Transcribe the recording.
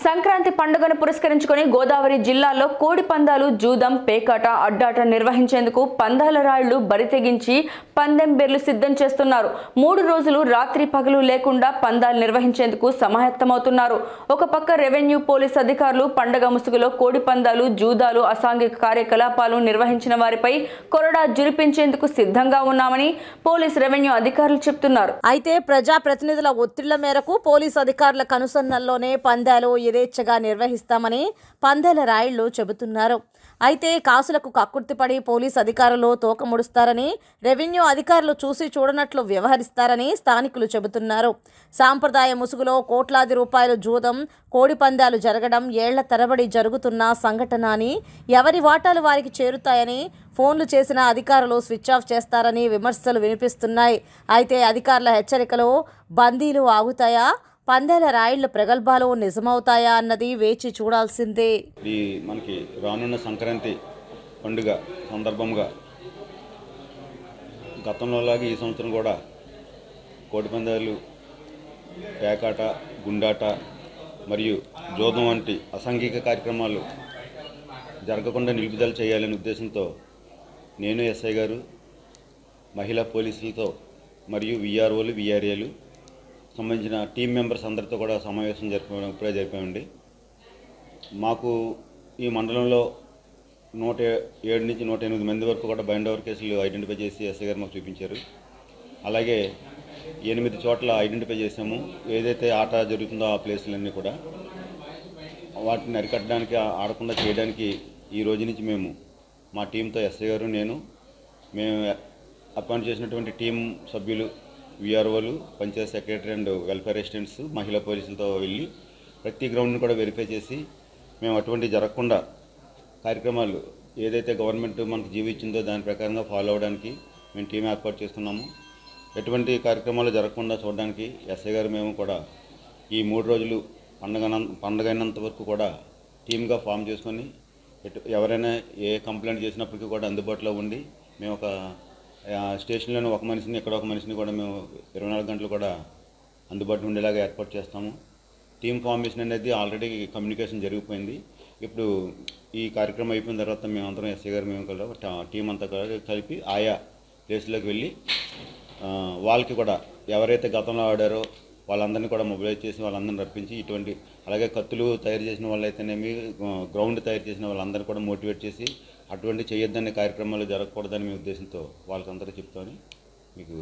సంక్రాంతి పండుగను పురస్కరించుకొని గోదావరి జిల్లాలో కోడి పందాలు, జూదం, పేకాట, అడ్డాట నిర్వహించేందుకు పందాల రాళ్లు బరితెగించి పందెం బెర్లు సిద్ధం చేస్తున్నారు. 3 రోజులు రాత్రి పగలు లేకుండా పందాలు నిర్వహించేందుకు సమాయత్తమవుతున్నారు. ఒక పక్క రెవెన్యూ పోలీస్ అధికారులు పండగ ముసుగులో కోడి పందాలు, జూదాలు, అసాంఘిక కార్యకలాపాలు నిర్వహించిన వారిపై కొరడా జురిపించేందుకు సిద్ధంగా ఉన్నామని పోలీస్ రెవెన్యూ అధికారులు చెబుతున్నారు. అయితే ప్రజా ప్రతినిధుల ఒత్తిళ్ల మేరకు పోలీస్ అధికారుల కనుసన్నల్లోనే పందాలు యథేచ్ఛగా నిర్వహిస్తామని పందేల రాయుళ్లు చెబుతున్నారు. అయితే కాసులకు కక్కుర్తిపడి పోలీస్ అధికారులు తోకముడుస్తారని, రెవెన్యూ అధికారులు చూసి చూడనట్లు వ్యవహరిస్తారని స్థానికులు చెబుతున్నారు. సాంప్రదాయ ముసుగులో కోట్లాది రూపాయలు జూదం, కోడి పందాలు జరగడం ఏళ్ల తరబడి జరుగుతున్న సంఘటన అని, ఎవరి వాటాలు వారికి చేరుతాయని, ఫోన్లు చేసిన అధికారులు స్విచ్ ఆఫ్ చేస్తారని విమర్శలు వినిపిస్తున్నాయి. అయితే అధికారుల హెచ్చరికలు బందీలు ఆగుతాయా, పందేల రాయిళ్ల ప్రగల్భాలు నిజమవుతాయా అన్నది వేచి చూడాల్సిందే. మనకి రానున్న సంక్రాంతి పండుగ సందర్భంగా గతంలోలాగా ఈ సంవత్సరం కూడా కోడి పందాలు, పేకాట, గుండాట మరియు జోదం వంటి అసాంఘిక కార్యక్రమాలు జరగకుండా నిలుపుదల చేయాలనే ఉద్దేశంతో నేను ఎస్ఐ గారు, మహిళా పోలీసులతో మరియు విఆర్ఓలు, విఆర్ఏలు సంబంధించిన టీం మెంబర్స్ అందరితో కూడా సమావేశం ఇప్పుడే జరిపామండి. మాకు ఈ మండలంలో 107 నుంచి 108 మంది వరకు కూడా బైండ్ ఓవర్ కేసులు ఐడెంటిఫై చేసి ఎస్ఐ గారు మాకు చూపించారు. అలాగే 8 చోట్ల ఐడెంటిఫై చేసాము. ఏదైతే ఆట జరుగుతుందో ఆ ప్లేసులన్నీ కూడా వాటిని అరికట్టడానికి, ఆడకుండా చేయడానికి ఈ రోజు నుంచి మేము మా టీంతో ఎస్ఐ గారు, మేము అపాయింట్ చేసినటువంటి టీం సభ్యులు, విఆర్ఓలు, panchayat secretary and welfare assistants, మహిళా పోలీసులతో వెళ్ళి ప్రతి గ్రౌండ్ని కూడా వెరిఫై చేసి మేము అటువంటి జరగకుండా కార్యక్రమాలు ఏదైతే గవర్నమెంట్ మనకు జీవో ఇచ్చిందో దాని ప్రకారంగా ఫాలో అవ్వడానికి మేము టీం ఏర్పాటు చేస్తున్నాము. ఎటువంటి కార్యక్రమాలు జరగకుండా చూడడానికి ఎస్ఐ గారు మేము కూడా ఈ 3 రోజులు పండగ అయినంత వరకు కూడా టీమ్గా ఫామ్ చేసుకొని ఎవరైనా ఏ కంప్లైంట్ చేసినప్పటికీ కూడా అందుబాటులో ఉండి మేము ఒక స్టేషన్లోని ఒక మనిషిని, ఇక్కడ ఒక మనిషిని కూడా మేము 24 గంటలు కూడా అందుబాటులో ఉండేలాగా ఏర్పాటు చేస్తాము. టీమ్ ఫార్మేషన్ అనేది ఆల్రెడీ కమ్యూనికేషన్ జరిగిపోయింది. ఇప్పుడు ఈ కార్యక్రమం అయిపోయిన తర్వాత మేమందరం ఎస్ఐ గారు, మేము కూడా టీం అంతా కూడా కలిపి ఆయా ప్లేస్లోకి వెళ్ళి వాళ్ళకి కూడా ఎవరైతే గతంలో ఆడారో వాళ్ళందరినీ కూడా మొబిలైజ్ చేసి వాళ్ళందరినీ రప్పించి ఇటువంటి, అలాగే కత్తులు తయారు చేసిన వాళ్ళైతేనేమి, గ్రౌండ్ తయారు చేసిన వాళ్ళందరినీ కూడా మోటివేట్ చేసి అటువంటి చేయొద్దనే కార్యక్రమాలు జరగకూడదనే ఉద్దేశంతో వాళ్ళకందరూ చెప్తామని మీకు